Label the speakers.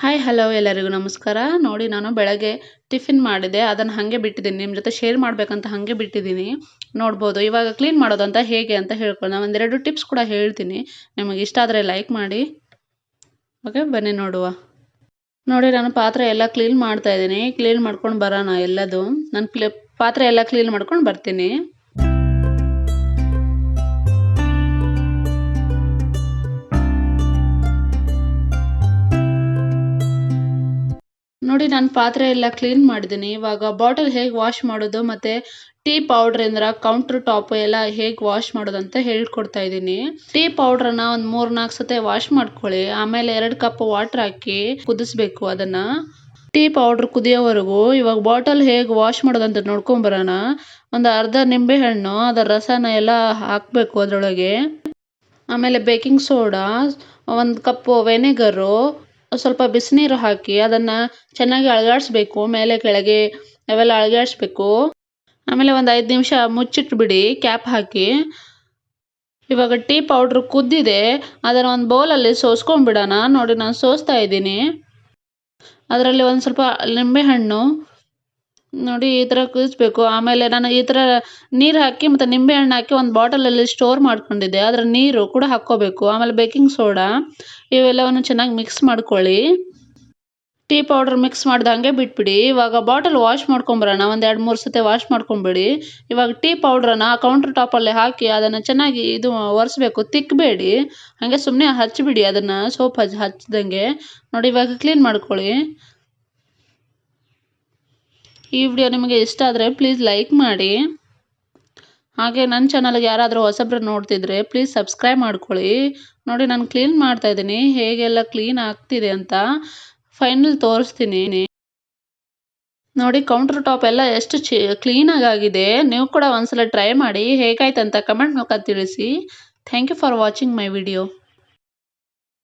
Speaker 1: Hi hello ಎಲ್ಲರಿಗೂ ನಮಸ್ಕಾರ. ನೋಡಿ ನಾನು ಬೆಳಗ್ಗೆ ಟಿಫಿನ್ ಮಾಡಿದೆ, ಅದನ್ನು ಹಾಗೆ ಬಿಟ್ಟಿದ್ದೀನಿ, ನಿಮ್ಮ ಜೊತೆ ಶೇರ್ ಮಾಡಬೇಕಂತ ಹಾಗೆ ಬಿಟ್ಟಿದ್ದೀನಿ. ನೋಡ್ಬೋದು ಇವಾಗ ಕ್ಲೀನ್ ಮಾಡೋದಂತ ಹೇಗೆ ಅಂತ ಹೇಳ್ಕೊಳ್ಳೋಣ. ಒಂದೆರಡು ಟಿಪ್ಸ್ ಕೂಡ ಹೇಳ್ತೀನಿ, ನಿಮಗೆ ಇಷ್ಟ ಆದರೆ ಲೈಕ್ ಮಾಡಿ. ಓಕೆ, ಬನ್ನಿ ನೋಡುವ. ನೋಡಿ ನಾನು ಪಾತ್ರೆ ಎಲ್ಲ ಕ್ಲೀನ್ ಮಾಡ್ತಾ ಇದ್ದೀನಿ. ಕ್ಲೀನ್ ಮಾಡ್ಕೊಂಡು ಬರೋಣ ಎಲ್ಲದು. ನಾನು ಪಾತ್ರೆ ಎಲ್ಲ ಕ್ಲೀನ್ ಮಾಡ್ಕೊಂಡು ಬರ್ತೀನಿ. ನೋಡಿ ನಾನು ಪಾತ್ರೆ ಎಲ್ಲ ಕ್ಲೀನ್ ಮಾಡಿದ್ದೀನಿ. ಇವಾಗ ಬಾಟಲ್ ಹೇಗೆ ವಾಶ್ ಮಾಡೋದು ಮತ್ತು ಟೀ ಪೌಡ್ರಿಂದ ಕೌಂಟರ್ ಟಾಪ್ ಎಲ್ಲ ಹೇಗೆ ವಾಶ್ ಮಾಡೋದು ಅಂತ ಹೇಳ್ಕೊಡ್ತಾ ಇದ್ದೀನಿ. ಟೀ ಪೌಡ್ರನ್ನ ಒಂದು 3-4 ಸತಿ ವಾಶ್ ಮಾಡ್ಕೊಳ್ಳಿ. ಆಮೇಲೆ 2 ಕಪ್ ವಾಟರ್ ಹಾಕಿ ಕುದಿಸ್ಬೇಕು ಅದನ್ನು. ಟೀ ಪೌಡ್ರ್ ಕುದಿಯೋವರೆಗೂ ಇವಾಗ ಬಾಟಲ್ ಹೇಗೆ ವಾಶ್ ಮಾಡೋದಂತ ನೋಡ್ಕೊಂಬರೋಣ. ಒಂದು ಅರ್ಧ ನಿಂಬೆಹಣ್ಣು ಅದರ ರಸನ ಎಲ್ಲ ಹಾಕಬೇಕು ಅದರೊಳಗೆ. ಆಮೇಲೆ ಬೇಕಿಂಗ್ ಸೋಡಾ, 1 ಕಪ್ಪು ವೆನಿಗರು, ಸ್ವಲ್ಪ ಬಿಸಿನೀರು ಹಾಕಿ ಅದನ್ನು ಚೆನ್ನಾಗಿ ಅಲುಗಾಡಿಸ್ಬೇಕು. ಮೇಲೆ ಕೆಳಗೆ ಅವೆಲ್ಲ ಅಲುಗಾಡಿಸ್ಬೇಕು. ಆಮೇಲೆ ಒಂದು 5 ನಿಮಿಷ ಮುಚ್ಚಿಟ್ಬಿಡಿ ಕ್ಯಾಪ್ ಹಾಕಿ. ಇವಾಗ ಟೀ ಪೌಡ್ರ್ ಕುದ್ದಿದೆ, ಅದನ್ನು ಒಂದು ಬೌಲಲ್ಲಿ ಸೋಸ್ಕೊಂಡ್ಬಿಡೋಣ. ನೋಡಿ ನಾನು ಸೋಸ್ತಾ ಇದ್ದೀನಿ. ಅದರಲ್ಲಿ ಒಂದು ಸ್ವಲ್ಪ ನಿಂಬೆಹಣ್ಣು ನೋಡಿ ಈ ಥರ ಕುದಿಸ್ಬೇಕು. ಆಮೇಲೆ ನಾನು ಈ ಥರ ನೀರು ಹಾಕಿ ಮತ್ತು ನಿಂಬೆಹಣ್ಣು ಹಾಕಿ ಒಂದು ಬಾಟಲಲ್ಲಿ ಸ್ಟೋರ್ ಮಾಡ್ಕೊಂಡಿದ್ದೆ, ಅದರ ನೀರು ಕೂಡ ಹಾಕ್ಕೋಬೇಕು. ಆಮೇಲೆ ಬೇಕಿಂಗ್ ಸೋಡಾ ಇವೆಲ್ಲವನ್ನು ಚೆನ್ನಾಗಿ ಮಿಕ್ಸ್ ಮಾಡ್ಕೊಳ್ಳಿ. ಟೀ ಪೌಡ್ರ್ ಮಿಕ್ಸ್ ಮಾಡ್ದಂಗೆ ಬಿಟ್ಬಿಡಿ. ಇವಾಗ ಬಾಟಲ್ ವಾಶ್ ಮಾಡ್ಕೊಂಬರೋಣ. ಒಂದು 2-3 ಸತಿ ವಾಶ್ ಮಾಡ್ಕೊಂಬಿಡಿ. ಇವಾಗ ಟೀ ಪೌಡ್ರನ್ನ ಕೌಂಟರ್ ಟಾಪಲ್ಲಿ ಹಾಕಿ ಅದನ್ನು ಚೆನ್ನಾಗಿ ಒರೆಸ್ಬೇಕು. ತಿಕ್ಕಬೇಡಿ, ಹಾಗೆ ಸುಮ್ಮನೆ ಹಚ್ಚಿಬಿಡಿ ಅದನ್ನು, ಸೋಪ್ ಹಚ್ಚಿದಂಗೆ. ನೋಡಿ ಇವಾಗ ಕ್ಲೀನ್ ಮಾಡ್ಕೊಳ್ಳಿ. ಈ ವಿಡಿಯೋ ನಿಮಗೆ ಇಷ್ಟ ಆದರೆ ಪ್ಲೀಸ್ ಲೈಕ್ ಮಾಡಿ. ಹಾಗೆ ನನ್ನ ಚಾನಲ್ಗೆ ಯಾರಾದರೂ ಹೊಸಬ್ರು ನೋಡ್ತಿದ್ರೆ ಪ್ಲೀಸ್ ಸಬ್ಸ್ಕ್ರೈಬ್ ಮಾಡ್ಕೊಳ್ಳಿ. ನೋಡಿ ನಾನು ಕ್ಲೀನ್ ಮಾಡ್ತಾಯಿದ್ದೀನಿ, ಹೇಗೆಲ್ಲ ಕ್ಲೀನ್ ಆಗ್ತಿದೆ ಅಂತ ಫೈನಲ್ ತೋರಿಸ್ತೀನಿ. ನೋಡಿ ಕೌಂಟರ್ ಟಾಪ್ ಎಲ್ಲ ಎಷ್ಟು ಕ್ಲೀನಾಗಿ ಆಗಿದೆ. ನೀವು ಕೂಡ ಒಂದ್ಸಲ ಟ್ರೈ ಮಾಡಿ, ಹೇಗಾಯ್ತು ಅಂತ ಕಮೆಂಟ್ ಮೂಲಕ ತಿಳಿಸಿ. Thank you for watching my video.